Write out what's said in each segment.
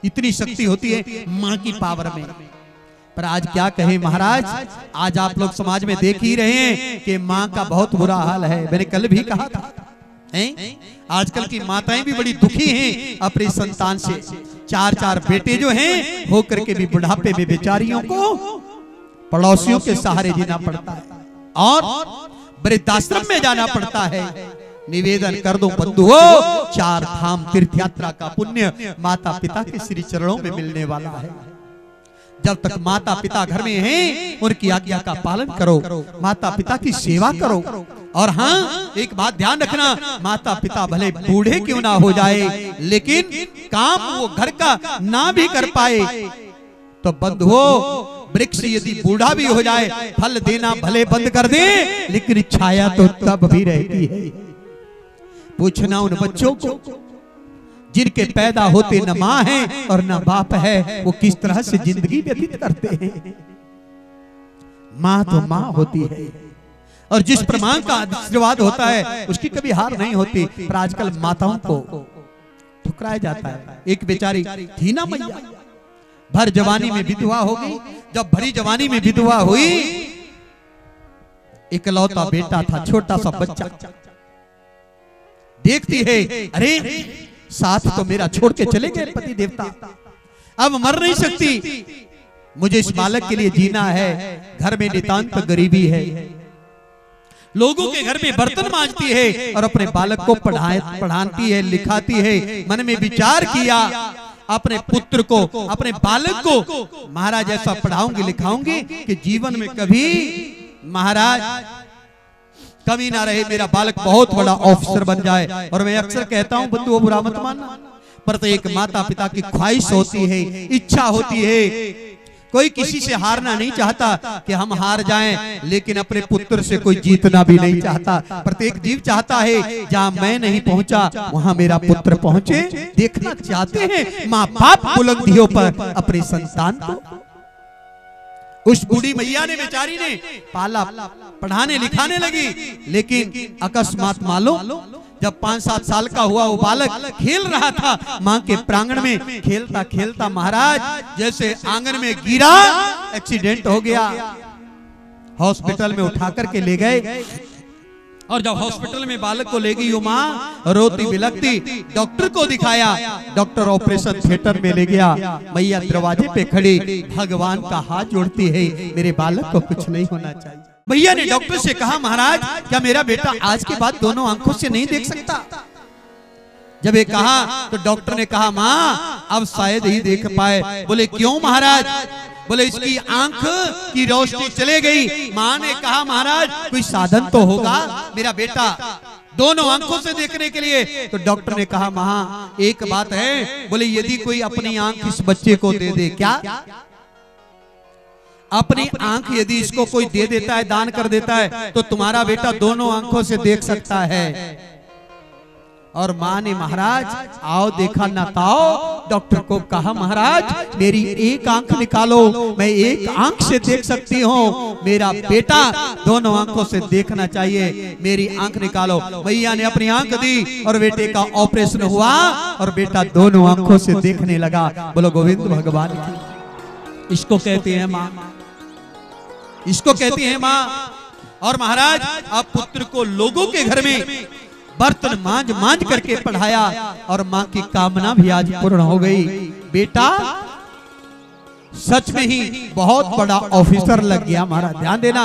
इतनी शक्ति होती है माँ की पावर में। पर आज क्या कहें महाराज, आज आप लोग समाज में देख ही रहे हैं कि माँ का बहुत बुरा हाल है। मैंने कल भी कहा था, आजकल की माताएं भी बड़ी दुखी हैं अपने संतान से। चार चार बेटे जो हैं होकर के भी बुढ़ापे में बेचारियों को पड़ोसियों के सहारे जीना पड़ता है और वृद्धाश्रम में जाना पड़ता है। निवेदन कर दो बंधुओं, 4 धाम तीर्थ यात्रा का पुण्य माता पिता के श्री चरणों में मिलने वाला है। जब तक माता पिता घर में हैं, उनकी आज्ञा का पालन करो, माता पिता की सेवा करो। और हाँ, एक बात ध्यान रखना, माता पिता भले बूढ़े क्यों ना हो जाए, लेकिन काम वो घर का ना भी कर पाए तो बंधुओं, वृक्ष यदि बूढ़ा भी हो जाए, फल देना भले बंद कर दे, लेकिन छाया तो तब भी रहती है। पूछना उन बच्चों को जिनके पैदा होते न माँ है और न बाप है, वो किस तरह से जिंदगी व्यतीत करते हैं। माँ तो माँ होती है और जिस पर माँ का आशीर्वाद होता है उसकी कभी हार नहीं होती। पर आजकल माताओं को ठुकराया जाता है। एक बेचारी थी ना मैया, भर जवानी में विधवा हो गई। जब भरी जवानी में विधवा हुई, इकलौता बेटा था, छोटा सा बच्चा। देखती है, अरे साथ तो मेरा छोड़ के चले गए पति देवता, अब मर नहीं सकती, मुझे इस बालक के लिए जीना है। घर में नितांत गरीबी है, लोगों के घर में बर्तन मांजती है और अपने बालक को पढ़ाती है, लिखाती है। मन में विचार किया, अपने पुत्र को, अपने बालक को महाराज ऐसा पढ़ाऊंगी लिखाऊंगी कि जीवन में कभी महाराज कमी ना रहे, मेरा बालक बहुत बड़ा ऑफिसर बन जाए। और मैं अक्सर कहता हूं बंधुओं, बुरा मत मानना, पर तो एक माता पिता की ख्वाहिश होती है, इच्छा होती है। कोई किसी से हारना नहीं चाहता कि हम हार जाएं, लेकिन अपने पुत्र से कोई जीतना भी नहीं चाहता। प्रत्येक जीव चाहता है जहां मैं नहीं पहुंचा वहां मेरा पुत्र पहुंचे। देखना चाहते हैं माँ बाप बुलंदियों पर अपने संतान को। उस बूढ़ी मैया ने, बेचारी ने पाला, पढ़ाने लिखाने लगी, लेकिन अकस्मात मालूम जब 5-7 साल का हुआ, वो बालक खेल रहा था मां के प्रांगण में। खेलता खेलता महाराज जैसे आंगन में गिरा, एक्सीडेंट हो गया। हॉस्पिटल में उठा करके ले गए और जब हॉस्पिटल में बालक को ले गई, वो मां रोती बिलखती डॉक्टर को दिखाया। डॉक्टर ऑपरेशन थिएटर में ले गया। मैया दरवाजे पे खड़ी भगवान का हाथ जोड़ती है, मेरे बालक को कुछ नहीं होना चाहिए। भैया ने डॉक्टर से कहा, महाराज क्या मेरा बेटा आज के बाद दोनों आंखों से नहीं देख सकता? जब ये कहा तो डॉक्टर ने कहा, माँ अब शायद ही देख पाए। बोले क्यों महाराज? बोले इसकी आंख की रोशनी चले गई। माँ ने कहा, महाराज कोई साधन तो होगा मेरा बेटा दोनों आंखों से देखने के लिए। तो डॉक्टर ने कहा, माँ एक बात है, बोले यदि कोई अपनी आंख इस बच्चे को दे दे, क्या अपनी आंख यदि इसको कोई दे देता है, दान कर देता है, तो तुम्हारा बेटा दोनों आंखों से देख सकता है। और माँ ने महाराज आओ देखा ना ताओ, डॉक्टर को कहा, महाराज मेरी एक आंख निकालो, मैं एक आंख से देख सकती हूँ, मेरा बेटा दोनों आंखों से देखना चाहिए, मेरी आंख निकालो। भैया ने अपनी आंख दी और बेटे का ऑपरेशन हुआ और बेटा दोनों आंखों से देखने लगा। बोलो गोविंद भगवान की। इसको कहते हैं माँ, इसको कहती है माँ। और महाराज अब पुत्र को लोगों के घर में बर्तन मांझ मांझ करके पढ़ाया और माँ की कामना भी आज पूर्ण हो गई। बेटा सच में ही बहुत बड़ा ऑफिसर लग गया। महाराज ध्यान देना,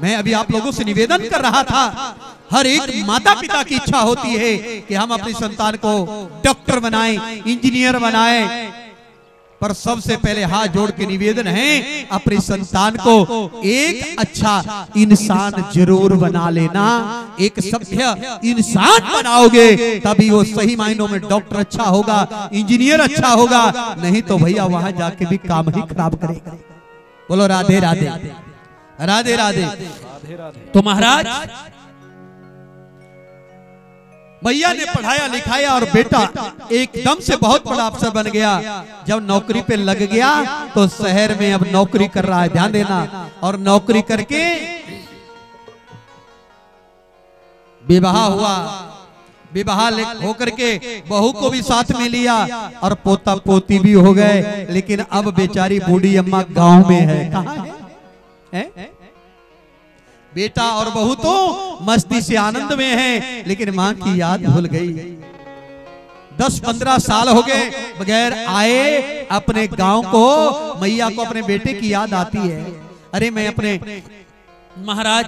मैं अभी आप लोगों से निवेदन कर रहा था, हर एक माता पिता की इच्छा होती है कि हम अपनी संतान को डॉक्टर बनाएं, इंजीनियर बनाएं, पर सबसे पहले हाथ जोड़ के निवेदन है अपने संतान को एक अच्छा इंसान जरूर बना लेना। एक सभ्य इंसान बनाओगे तभी वो सही मायनों में डॉक्टर अच्छा होगा, इंजीनियर अच्छा होगा, नहीं तो भैया वहां जाके भी काम ही खराब करेगा। बोलो राधे राधे राधे राधे। तो महाराज भैया ने पढ़ाया लिखाया और बेटा एकदम से बहुत बड़ा अफसर बन गया। जब नौकरी पे लग गया तो शहर में अब नौकरी कर रहा है, ध्यान देना। और नौकरी करके विवाह हुआ, विवाह होकर के बहू को भी साथ में लिया और पोता पोती भी हो गए, लेकिन अब बेचारी बूढ़ी अम्मा गांव में है। कहाँ है? बेटा और बहू तो मस्ती से आनंद में है, लेकिन माँ की याद भूल गई। 10-15 साल हो गए बगैर आए अपने गांव को, मैया को अपने बेटे की याद आती है। अरे मैं अपने महाराज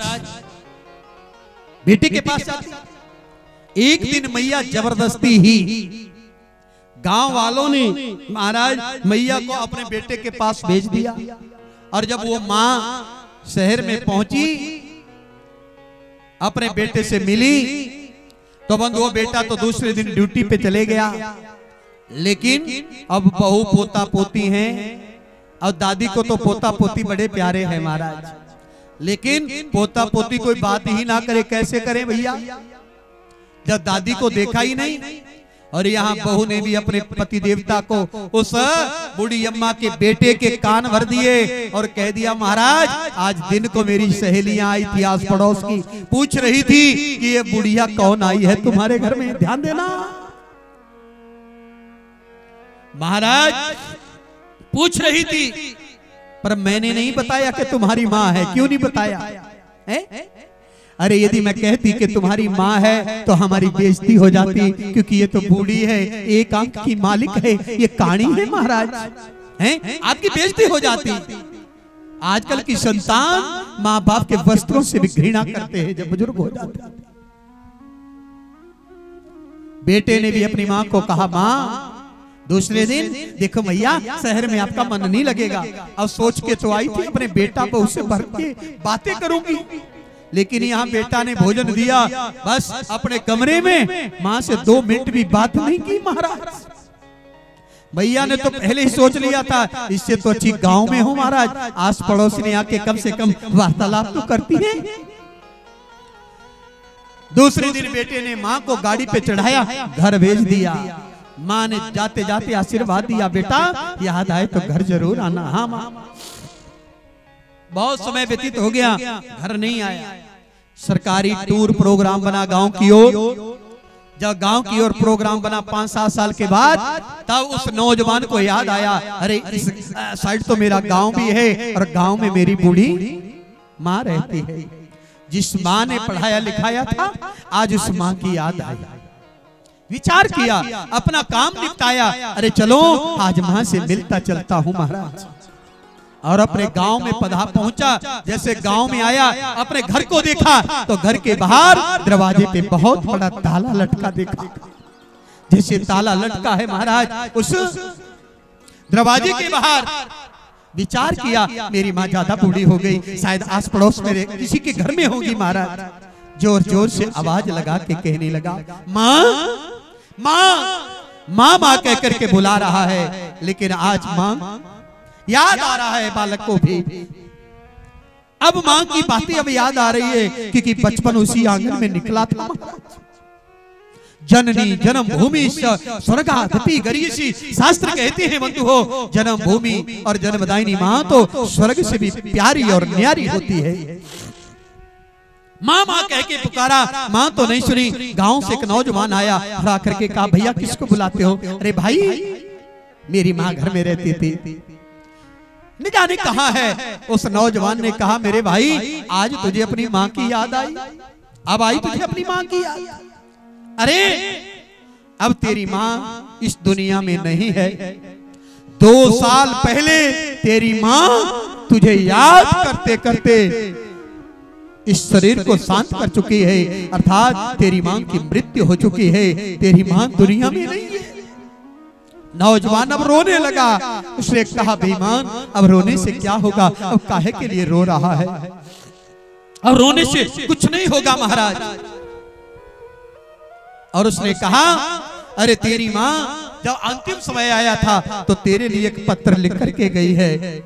बेटे के पास जाती। एक दिन मैया जबरदस्ती ही, गांव वालों ने महाराज मैया को अपने बेटे के पास भेज दिया, और जब वो माँ शहर में पहुंची, अपने बेटे से मिली, तो वो बेटा तो दूसरे दिन ड्यूटी पे चले गया। लेकिन अब बहू पोता पोती हैं, और दादी को तो पोता पोती बड़े प्यारे हैं महाराज, लेकिन पोता पोती कोई बात ही ना करे, कैसे करें भैया, जब दादी को देखा ही नहीं। और यहाँ बहू ने भी अपने पति देवता को उस बूढ़ी अम्मा के बेटे के कान भर दिए और कह दिया, महाराज आज दिन को मेरी सहेलियां आई थी आस पड़ोस की, पूछ रही थी कि ये बुढ़िया कौन आई है तुम्हारे घर में, ध्यान देना। महाराज पूछ रही थी, पर मैंने नहीं बताया कि तुम्हारी माँ है। क्यों नहीं बताया है? अरे यदि मैं कहती कि तुम्हारी माँ है तो हमारी बेइज्जती हो जाती, क्योंकि ये तो बूढ़ी है, एक आंख की मालिक है, ये काणी है महाराज, हैं? आपकी बेइज्जती हो जाती। आजकल की संतान माँ बाप के वस्त्रों से भी घृणा करते हैं जब बुजुर्ग हो जाते हैं। बेटे ने भी अपनी माँ को कहा, माँ दूसरे दिन देखो मैया शहर में आपका मन नहीं लगेगा, अब सोच के तो आई थी अपने बेटा को उससे भर के बातें करूंगी, लेकिन यहाँ बेटा ने भोजन दिया, बस अपने कमरे में माँ से 2 मिनट भी बात नहीं की महाराज। भैया ने तो पहले ही सोच लिया था, इससे तो अच्छी गांव में हो महाराज, आस पड़ोस ने आके कम से कम वार्तालाप तो करती है। दूसरे दिन बेटे ने माँ को गाड़ी पे चढ़ाया, घर भेज दिया। माँ ने जाते जाते आशीर्वाद दिया, बेटा याद आए तो घर जरूर आना। हाँ माँ। बहुत समय व्यतीत हो गया, घर नहीं आया। सरकारी टूर प्रोग्राम बना गांव की ओर। जब गांव की ओर प्रोग्राम बना 5-7 साल के बाद, तब उस नौजवान को याद आया, अरे इस साइड तो मेरा गांव भी है और गांव में मेरी बूढ़ी माँ रहती है। जिस माँ ने पढ़ाया लिखाया था, आज उस माँ की याद आई। विचार किया, अपना काम निपटाया, अरे चलो आज माँ से मिलता चलता हूँ महाराज। और अपने गांव में पहुंचा। जैसे गांव में आया, अपने घर को देखा तो घर के बाहर दरवाजे पे बहुत बड़ा ताला लटका देखा। जैसे ताला लटका है महाराज उस दरवाजे के बाहर, विचार किया मेरी माँ ज्यादा बूढ़ी हो गई, शायद आस पड़ोस मेरे किसी के घर में होगी महाराज। जोर जोर से आवाज लगा के कहने लगा, माँ माँ माँ माँ कह करके बुला रहा है, लेकिन आज माँ याद आ रहा है बालक को भी। अब माँ की बातें अब याद आ रही है, क्योंकि बचपन उसी आंगन में निकला था। जननी जन्म भूमि स्वर्गादपि गरीयसी, शास्त्र कहते हैं बंधु हो, जन्म भूमि और जन्मदायिनी माँ तो स्वर्ग से भी प्यारी और न्यारी होती है। माँ माँ कह के पुकारा, माँ तो नहीं सुनी। गांव से एक नौजवान आया, खड़ा करके कहा, भैया किसको बुलाते हो? अरे भाई मेरी माँ घर में रहती थी। न जाने कहाँ है। उस नौजवान ने कहा, मेरे भाई आज तुझे अपनी माँ की याद आई? अब आई तुझे अपनी माँ की याद? अरे अब तेरी माँ इस दुनिया में नहीं है। 2 साल पहले तेरी माँ तुझे याद करते करते इस शरीर को शांत कर चुकी है, अर्थात तेरी माँ की मृत्यु हो चुकी है। तेरी माँ दुनिया में नहीं है। नौजवान अब रोने लगा। उसने कहा, बेईमान अब रोने से क्या होगा? अब काहे के लिए रो रहा है? अब रोने से कुछ नहीं होगा महाराज। और उसने कहा, अरे तेरी माँ जब अंतिम समय आया था तो तेरे लिए एक पत्र लिख करके गई है।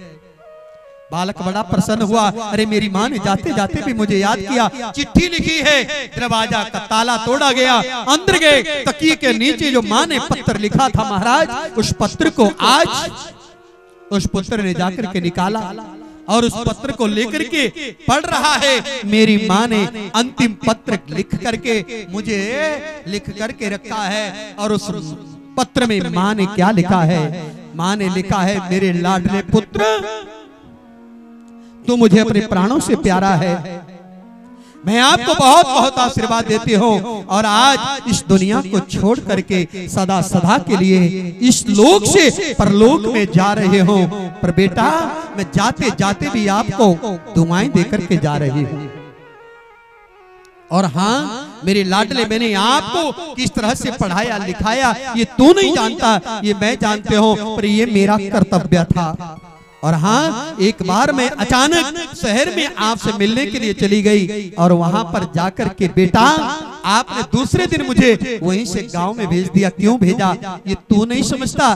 बालक बड़ा प्रसन्न हुआ, अरे मेरी माँ ने जाते जाते भी मुझे याद किया। चिट्ठी लिखी है। दरवाजा का ताला तोड़ा गया, अंदर गए, तकिए के नीचे जो माँ ने पत्र लिखा था महाराज, उस पत्र को आज उस पुत्र ने जाकर के निकाला और उस पत्र को लेकर के पढ़ रहा है। मेरी माँ ने अंतिम पत्र लिख करके मुझे लिख करके रखा है। और उस पत्र में माँ ने क्या लिखा है? माँ ने लिखा है, मेरे लाडले पुत्र, तू मुझे अपने प्राणों से प्यारा है। मैं आपको बहुत बहुत आशीर्वाद देती हूँ और आज इस दुनिया को छोड़ करके सदा सदा के लिए इस लोक से परलोक में जा रहे हो। पर बेटा, मैं जाते जाते भी आपको दुआएं दे करके जा रही हूँ। और हाँ मेरे लाडले, मैंने आपको किस तरह से पढ़ाया लिखाया ये तू नहीं जानता, ये मैं जानते हो, पर ये मेरा कर्तव्य था। और हाँ, एक बार मैं अचानक शहर में आपसे मिलने के लिए चली गई और वहां पर जाकर के बेटा आपने दूसरे दिन मुझे वहीं से गांव में भेज दिया। क्यों भेजा ये तू नहीं समझता,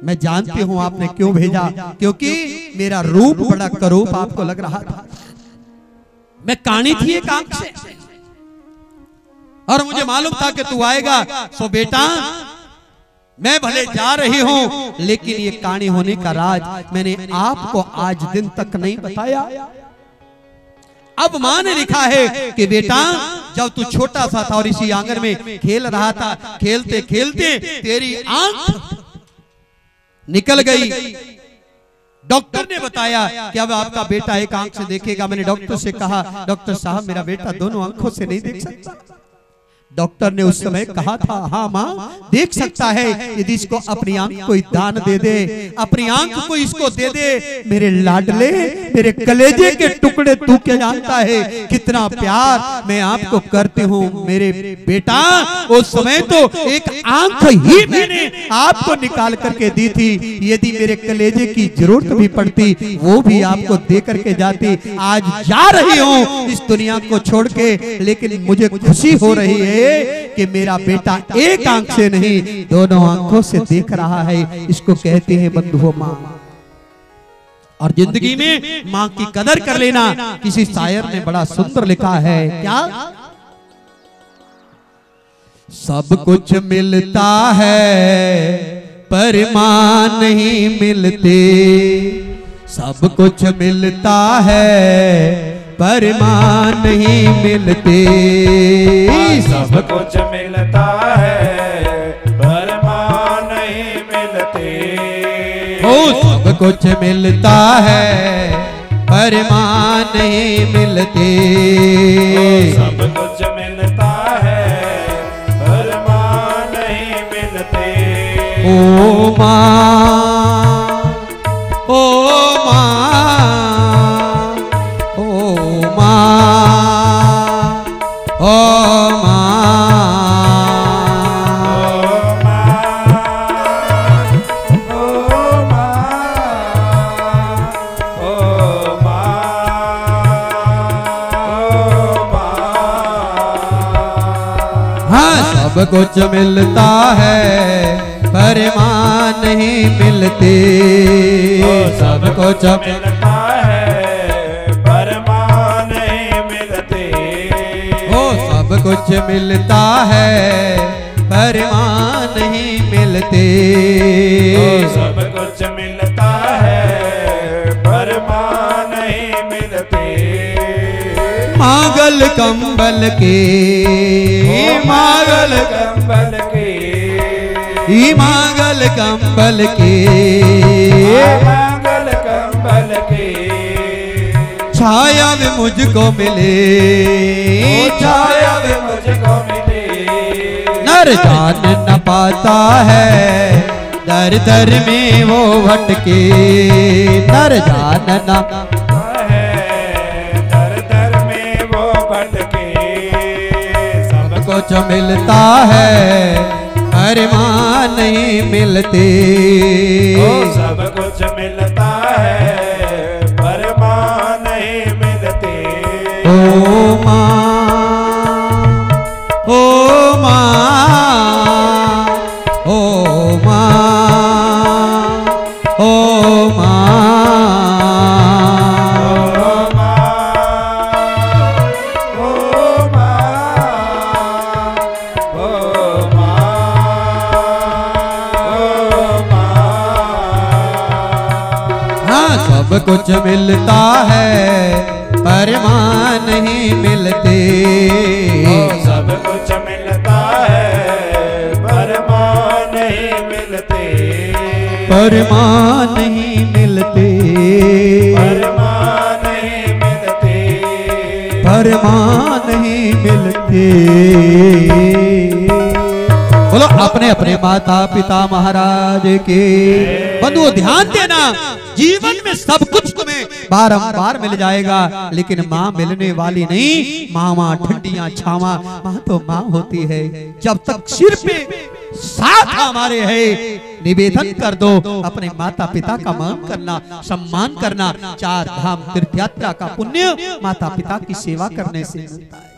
मैं जानती हूँ आपने क्यों भेजा, क्योंकि मेरा रूप बड़ा करूप आपको लग रहा था। मैं कानी थी एक आंख से और मुझे मालूम था कि तू आएगा। सो बेटा, मैं भले जा रही हूं लेकिन ये कानी होने का राज मैंने आपको आज दिन तक नहीं बताया। अब मां ने लिखा है कि बेटा, जब तू छोटा सा था और इसी आंगन में खेल रहा था, खेलते खेलते तेरी आंख निकल गई। डॉक्टर ने बताया कि अब आपका बेटा एक आंख से देखेगा। मैंने डॉक्टर से कहा, डॉक्टर साहब मेरा बेटा दोनों आंखों से नहीं देख सकता। डॉक्टर ने उस समय कहा था, हाँ माँ देख सकता है, यदि इसको अपनी आंख को दान दे दे, अपनी आंख को इसको दे दे। मेरे लाडले, मेरे कलेजे के टुकड़े, तू क्या जानता है कितना प्यार मैं आपको करती हूँ मेरे बेटा। उस समय तो एक आंख ही मैंने आपको निकाल करके दी थी, यदि मेरे कलेजे की जरूरत भी पड़ती वो भी आपको दे करके जाती। आज जा रही हूँ इस दुनिया को छोड़ के, लेकिन मुझे खुशी हो रही है कि मेरा बेटा एक आंख से नहीं दोनों आंखों से देख रहा है। इसको कहते हैं बंधुओं मां। और जिंदगी में मां की कदर कर लेना। किसी शायर ने बड़ा सुंदर लिखा है, क्या? सब कुछ मिलता है पर मां नहीं मिलते, सब कुछ मिलता है पर मां नहीं मिलते। सब कुछ मिलता है पर मां नहीं मिलते। ओ सब कुछ मिलता है पर मां नहीं मिलते। सब कुछ मिलता है पर मां नहीं मिलते। ओ मां, ओ मां, सब कुछ मिलता है पर मां नहीं मिलते। सब कुछ मिलता है पर मां नहीं मिलते। ओ सब कुछ मिलता है पर मां नहीं मिलते। सब कुछ मिलता है पर मां नहीं मिलते। मांगल कंबल के, मांगल कंबल के, मांगल कंबल के, मांगल कंबल के, छाया में मुझको मिले, छाया में मुझको मिले। नर जान न पाता है दर दर में वो भटके, नर जान न कुछ मिलता है पर मां नहीं मिलते। सब कुछ मिलता है पर मां नहीं मिलते। ओ मां, ओ मां, ओ मां, ओ मां, सब कुछ मिलता है पर मां नहीं मिलते। सब कुछ मिलता है पर मां नहीं मिलते। पर मां नहीं मिलते। पर मां नहीं मिलते। पर मां नहीं मिलते। बोलो अपने अपने माता पिता महाराज के। बंधुओं ध्यान देना, जीवन में सब कुछ तुम्हें बारंबार मिल जाएगा, लेकिन माँ मिलने वाली नहीं। माँ ठंडियां छावा, माँ तो माँ होती है। जब तक सिर पे साथ हमारे है, निवेदन कर दो अपने माता पिता का मान करना, सम्मान करना। 4 धाम तीर्थ यात्रा का पुण्य माता पिता की सेवा करने से मिलता है।